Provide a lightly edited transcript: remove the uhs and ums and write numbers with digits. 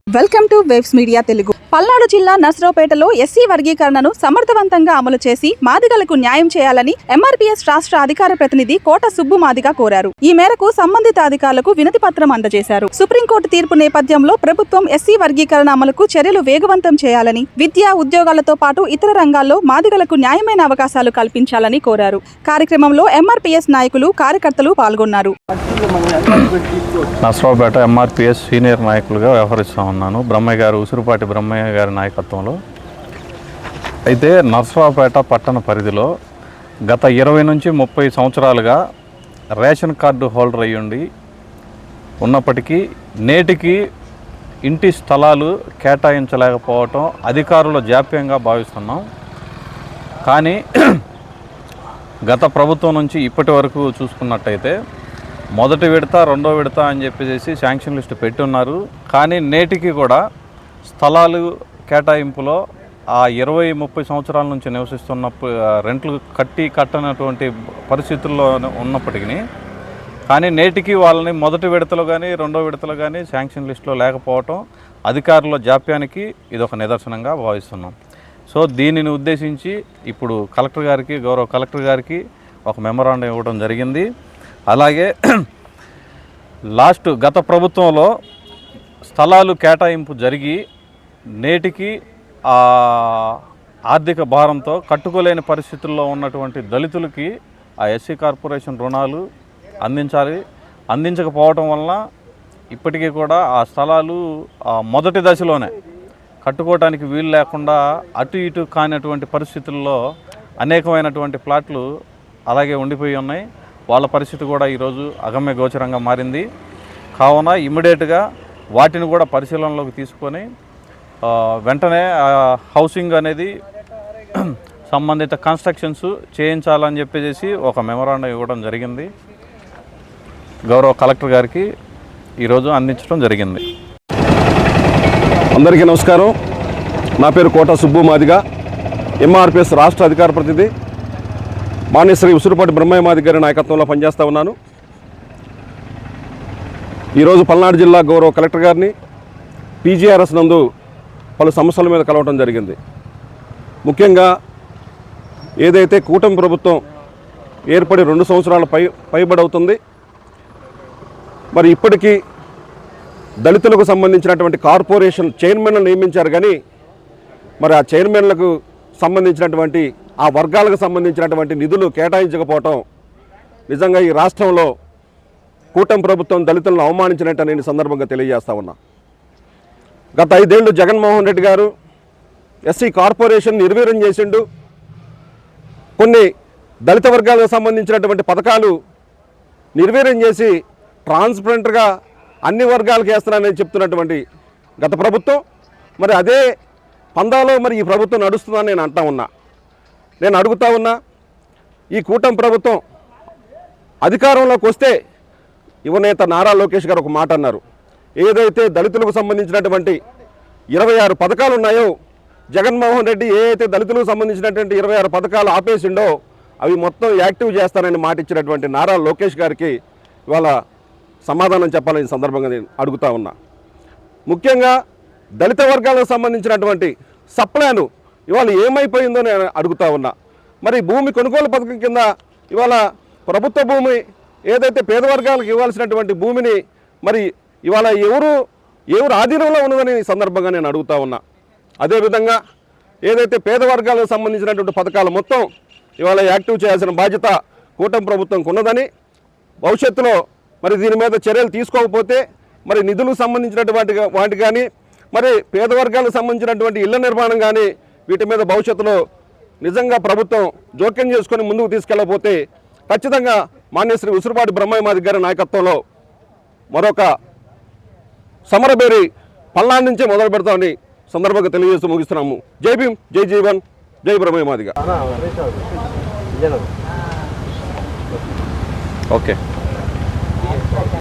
Welcome to waves media Telugu. Palnadu జిల్లా నర్సరావుపేటలో SC వర్గీకరణను సమర్థవంతంగా అమలు చేసి మాదిగలకు న్యాయం చేయాలని ఎంఆర్పీఎస్ రాష్ట్ర అధికార ప్రతినిధి కోట సుబ్బు మాదిగ కోరారు. ఈ మేరకు సంబంధిత అధికారులకు వినతి పత్రం అందజేశారు. సుప్రీంకోర్టు తీర్పు నేపథ్యంలో ప్రభుత్వం ఎస్సీ వర్గీకరణ అమలుకు చర్యలు వేగవంతం చేయాలని, విద్యా ఉద్యోగాలతో పాటు ఇతర రంగాల్లో మాదిగలకు న్యాయమైన అవకాశాలు కల్పించాలని కోరారు. కార్యక్రమంలో ఎంఆర్పీఎస్ నాయకులు, కార్యకర్తలు పాల్గొన్నారు. నర్సరావుపేట ఎంఆర్పీఎస్ సీనియర్ నాయకులుగా వ్యవహరిస్తూ ఉన్నాను. బ్రహ్మయ్య గారు, ఉసురుపాటి బ్రహ్మయ్య గారి నాయకత్వంలో. అయితే నర్సరావుపేట పట్టణ పరిధిలో గత 20 నుంచి 30 సంవత్సరాలుగా రేషన్ కార్డు హోల్డర్ అయ్యుండి ఉన్నప్పటికీ నేటికి ఇంటి స్థలాలు కేటాయించలేకపోవటం అధికారుల జాప్యంగా భావిస్తున్నాం. కానీ గత ప్రభుత్వం నుంచి ఇప్పటి వరకు చూసుకున్నట్టయితే మొదటి విడత, రెండో విడత అని చెప్పేసి శాంక్షన్ లిస్టు పెట్టి ఉన్నారు. కానీ నేటికి కూడా స్థలాలు కేటాయింపులో ఆ 20-30 సంవత్సరాల నుంచి నివసిస్తున్న రెంట్లు కట్టనటువంటి పరిస్థితుల్లో ఉన్నప్పటికీ కానీ నేటికి వాళ్ళని మొదటి విడతలో కానీ రెండో విడతలో కానీ శాంక్షన్ లిస్టులో లేకపోవటం అధికారుల జాప్యానికి ఇదొక నిదర్శనంగా భావిస్తున్నాం. సో దీనిని ఉద్దేశించి ఇప్పుడు కలెక్టర్ గారికి, గౌరవ కలెక్టర్ గారికి ఒక మెమరాండం ఇవ్వడం జరిగింది. అలాగే గత ప్రభుత్వంలో స్థలాలు కేటాయింపు జరిగి నేటికి ఆర్థిక భారంతో కట్టుకోలేని పరిస్థితుల్లో ఉన్నటువంటి దళితులకి ఆ ఎస్సీ కార్పొరేషన్ రుణాలు అందించకపోవటం వలన ఇప్పటికీ కూడా ఆ స్థలాలు మొదటి దశలోనే కట్టుకోవటానికి వీలు లేకుండా అటు ఇటు కానిటువంటి పరిస్థితుల్లో అనేకమైనటువంటి ప్లాట్లు అలాగే ఉండిపోయి ఉన్నాయి. వాళ్ళ పరిస్థితి కూడా ఈరోజు అగమ్య గోచరంగా మారింది. కావున ఇమ్మీడియట్గా వాటిని కూడా పరిశీలనలోకి తీసుకొని వెంటనే హౌసింగ్ అనేది సంబంధిత కన్స్ట్రక్షన్స్ చేయించాలని చెప్పేసి ఒక మెమరాండం ఇవ్వడం జరిగింది. గౌరవ కలెక్టర్ గారికి ఈరోజు అందించడం జరిగింది. అందరికీ నమస్కారం. నా పేరు కోట సుబ్బు మాదిగ, ఎంఆర్పీఎస్ రాష్ట్ర అధికార ప్రతినిధి. మాన్యశ్రీ ఉసురుపాటి బ్రహ్మయ్య మాదిగ గారి నాయకత్వంలో పనిచేస్తూ ఉన్నాను. ఈరోజు పల్నాడు జిల్లా గౌరవ కలెక్టర్ గారిని పీజీఆర్ఎస్ నందు పలు సమస్యల మీద కలవటం జరిగింది. ముఖ్యంగా ఏదైతే కూటమి ప్రభుత్వం ఏర్పడి 2 సంవత్సరాల పైబడవుతుంది, మరి ఇప్పటికీ దళితులకు సంబంధించినటువంటి కార్పొరేషన్ చైర్మన్లు నియమించారు. కానీ మరి ఆ చైర్మన్లకు సంబంధించినటువంటి ఆ వర్గాలకు సంబంధించినటువంటి నిధులు కేటాయించకపోవటం నిజంగా ఈ రాష్ట్రంలో కూటమి ప్రభుత్వం దళితులను అవమానించినట్టు నేను సందర్భంగా తెలియజేస్తా ఉన్నా. గత 5 ఏళ్ళు జగన్మోహన్ రెడ్డి గారు ఎస్సీ కార్పొరేషన్ నిర్వీర్యం చేసిండు. కొన్ని దళిత వర్గాలకు సంబంధించినటువంటి పథకాలు నిర్వీర్యం చేసి ట్రాన్స్పరెంట్గా అన్ని వర్గాలకు వేస్తున్నానని చెప్తున్నటువంటి గత ప్రభుత్వం, మరి అదే పందాలో మరి ఈ ప్రభుత్వం నడుస్తుందని నేను అడుగుతా ఉన్నా. ఈ కూటమి ప్రభుత్వం అధికారంలోకి వస్తే యువనేత నారా లోకేష్ గారు ఒక మాట అన్నారు. ఏదైతే దళితులకు సంబంధించినటువంటి 26 పథకాలు ఉన్నాయో, జగన్మోహన్ రెడ్డి ఏదైతే దళితులకు సంబంధించినటువంటి 26 పథకాలు ఆపేసిండో అవి మొత్తం యాక్టివ్ చేస్తానని మాట ఇచ్చినటువంటి నారా లోకేష్ గారికి ఇవాళ సమాధానం చెప్పాలని సందర్భంగా నేను అడుగుతా ఉన్నా. ముఖ్యంగా దళిత వర్గాలకు సంబంధించినటువంటి సప్లాను ఇవాళ ఏమైపోయిందో నేను అడుగుతా ఉన్నా. మరి భూమి కొనుగోలు పథకం కింద ఇవాళ ప్రభుత్వ భూమి ఏదైతే పేద వర్గాలకు ఇవ్వాల్సినటువంటి భూమిని మరి ఇవాళ ఎవరు ఆధీనంలో ఉన్నదని సందర్భంగా నేను అడుగుతా ఉన్నా. అదేవిధంగా ఏదైతే పేద వర్గాలకు సంబంధించినటువంటి పథకాలు మొత్తం ఇవాళ యాక్టివ్ చేయాల్సిన బాధ్యత కూటమి ప్రభుత్వంకు ఉన్నదని, భవిష్యత్తులో మరి దీని మీద చర్యలు తీసుకోకపోతే మరి నిధులకు సంబంధించినటువంటి వాటి కానీ మరి పేద వర్గాలకు సంబంధించినటువంటి ఇళ్ల నిర్మాణం కానీ వీటి మీద భవిష్యత్తులో నిజంగా ప్రభుత్వం జోక్యం చేసుకొని ముందుకు తీసుకెళ్ళకపోతే ఖచ్చితంగా మాన్యశ్రీ ఉసురుపాటి బ్రహ్మయ్య మాదిగ గారి నాయకత్వంలో మరొక సమరబేరి పల్నాడు నుంచే మొదలు పెడతామని సందర్భంగా తెలియజేస్తూ ముగిస్తున్నాము. జై భీమ్, జై జీవన్, జై బ్రహ్మయ్య మాదిగ. ఓకే.